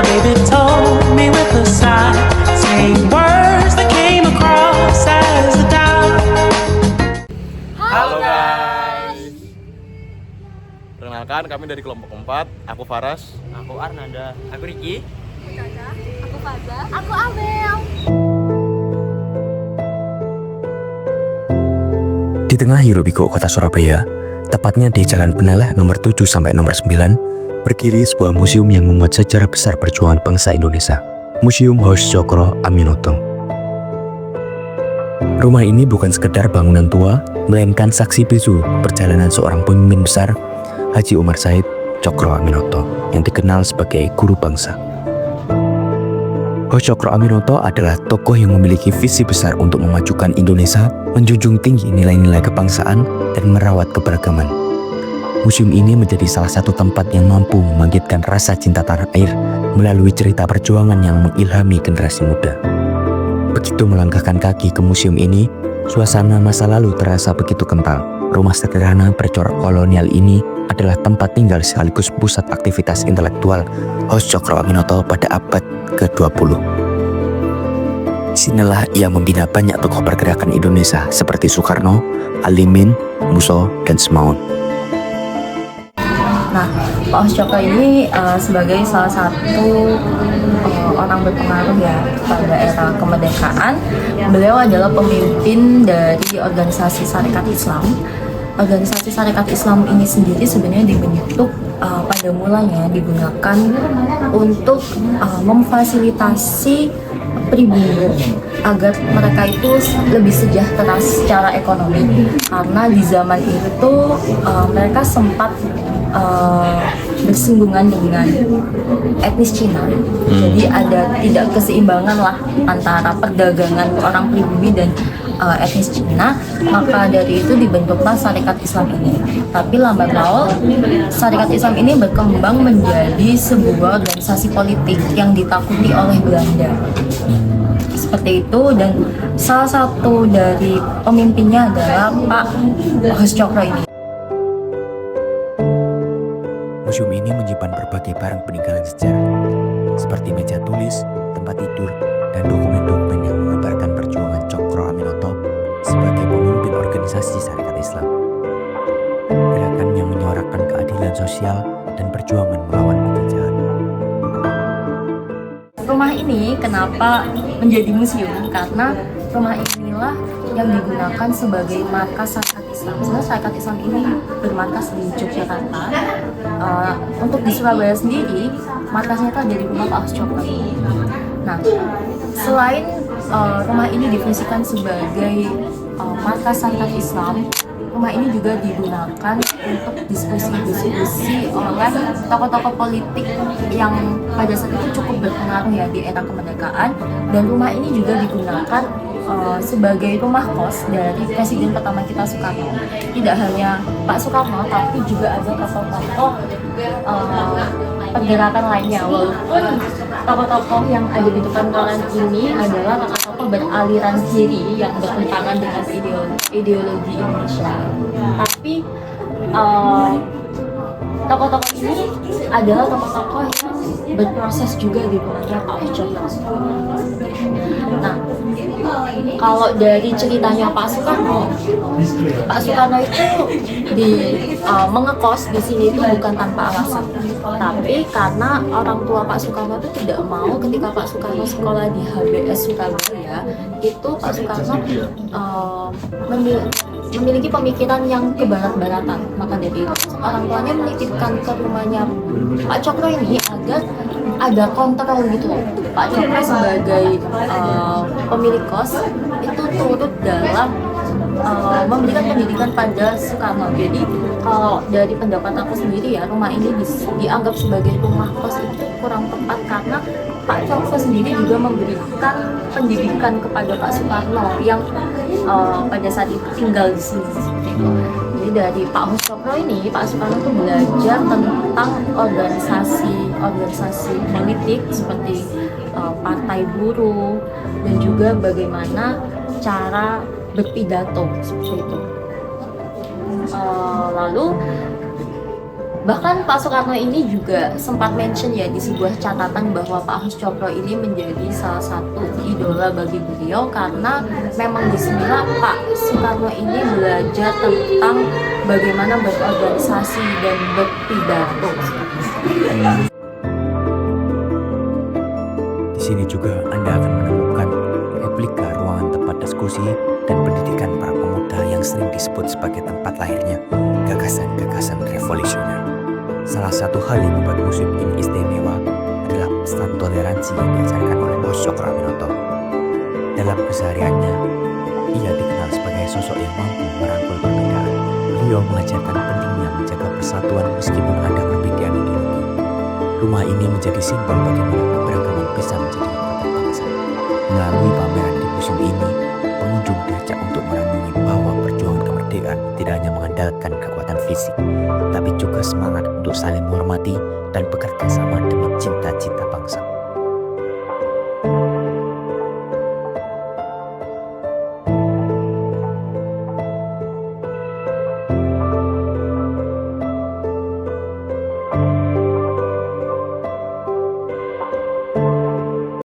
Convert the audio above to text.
baby told me with a sigh, saying words that came across as a doubt. Halo guys. Perkenalkan, kami dari kelompok 4. Aku Faras. Aku Arnanda. Aku Riki. Aku Caca. Aku Faza. Aku Abel. Di tengah hiruk-pikuk kota Surabaya, tepatnya di Jalan Peneleh nomor 7 sampai nomor 9, berdiri sebuah museum yang memuat sejarah besar perjuangan bangsa Indonesia, Museum Hos Cokro Aminoto. Rumah ini bukan sekedar bangunan tua, melainkan saksi bisu perjalanan seorang pemimpin besar, Haji Umar Said Cokro Aminoto, yang dikenal sebagai guru bangsa. Hos Cokro Aminoto adalah tokoh yang memiliki visi besar untuk memajukan Indonesia, menjunjung tinggi nilai-nilai kebangsaan, dan merawat keberagaman. Museum ini menjadi salah satu tempat yang mampu membangkitkan rasa cinta tanah air melalui cerita perjuangan yang mengilhami generasi muda. Begitu melangkahkan kaki ke museum ini, suasana masa lalu terasa begitu kental. Rumah sederhana bercorak kolonial ini adalah tempat tinggal sekaligus pusat aktivitas intelektual Hos Cokro Aminoto pada abad ke-20. Sinilah ia membina banyak tokoh pergerakan Indonesia seperti Soekarno, Alimin, Muso, dan Semaun. Nah, Pak Hos Cokro ini sebagai salah satu orang berpengaruh ya pada era kemerdekaan. Beliau adalah pemimpin dari organisasi Sarekat Islam. Organisasi Sarekat Islam ini sendiri sebenarnya dibentuk pada mulanya digunakan untuk memfasilitasi pribumi agar mereka itu lebih sejahtera secara ekonomi, karena di zaman itu mereka sempat bersinggungan dengan etnis Cina. Jadi ada tidak keseimbangan lah antara perdagangan orang pribumi dan etnis Cina. Maka dari itu dibentuklah Sarekat Islam ini. Tapi lambat laun Sarekat Islam ini berkembang menjadi sebuah organisasi politik yang ditakuti oleh Belanda. Seperti itu, dan salah satu dari pemimpinnya adalah Pak Hos Cokro ini. Museum ini menyimpan berbagai barang peninggalan sejarah, seperti meja tulis, tempat tidur, dan dokumen-dokumen yang menggambarkan perjuangan Cokro Aminoto sebagai pemimpin organisasi Sarekat Islam. Gerakan yang menyuarakan keadilan sosial dan perjuangan melawan penjajahan. Rumah ini kenapa menjadi museum? Karena rumah inilah yang digunakan sebagai markas Sarekat Islam. Sebenarnya Sarekat Islam ini bermarkas di Yogyakarta. Untuk di Surabaya sendiri, markasnya itu ada di rumah Pak Hos Cokro. Nah, selain rumah ini difungsikan sebagai markas Sarekat Islam, rumah ini juga digunakan untuk diskusi-diskusi oleh tokoh-tokoh politik yang pada saat itu cukup berpengaruh ya di era kemerdekaan. Dan rumah ini juga digunakan sebagai rumah kos dari Presiden pertama kita, Soekarno. Tidak hanya Pak Soekarno, tapi juga ada tokoh-tokoh pergerakan lainnya. Walaupun tokoh-tokoh yang ada di depan kalian ini adalah tokoh-tokoh beraliran kiri yang bertentangan dengan ideologi Indonesia. Tapi tokoh-tokoh ini adalah tokoh-tokoh yang berproses juga di rumahnya Pak Hos Cokro. Nah, kalau dari ceritanya Pak Soekarno itu mengekos di sini itu bukan tanpa alasan, tapi karena orang tua Pak Soekarno itu tidak mau ketika Pak Soekarno sekolah di HBS Surabaya, itu Pak Soekarno memiliki pemikiran yang kebarat-baratan. Maka dari itu orang tuanya menitipkan ke rumahnya Pak Cokro ini agar ada kontrol gitu. Pak Cokro sebagai pemilik kos itu turut dalam memberikan pendidikan pada Soekarno. Jadi kalau dari pendapat aku sendiri ya, rumah ini dianggap sebagai rumah kos itu kurang tepat, karena Pak Cokro sendiri juga memberikan pendidikan kepada Pak Soekarno yang pada saat itu tinggal di sini. Jadi dari Pak Hos Cokro ini, Pak Soekarno tuh belajar tentang organisasi politik seperti partai buruh, dan juga bagaimana cara berpidato seperti itu. Lalu Bahkan Pak Soekarno ini juga sempat mention ya di sebuah catatan bahwa Pak Ahmad Cokro ini menjadi salah satu idola bagi beliau karena memang disinilah Pak Soekarno ini belajar tentang bagaimana berorganisasi dan berpidato. Di sini juga Anda akan menemukan replika ruangan tempat diskusi dan pendidikan para pemuda yang sering disebut sebagai tempat lahirnya gagasan-gagasan revolusioner. Salah satu hal yang membuat museum ini istimewa adalah pesan toleransi yang diajarkan oleh Bos Cokro Aminoto. Dalam kesehariannya, ia dikenal sebagai sosok yang mampu merangkul perbedaan. Beliau mengajarkan pentingnya menjaga persatuan meskipun ada perbedaan ideologi. Rumah ini menjadi simbol bagaimana keberagaman bisa menjadi kekuatan bangsa. Melalui pameran di museum ini, pengunjung diajak untuk merenungi bahwa perjuangan kemerdekaan tidak hanya mengandalkan kekuatan fisik, tapi juga semangat untuk saling menghormati dan bekerja sama demi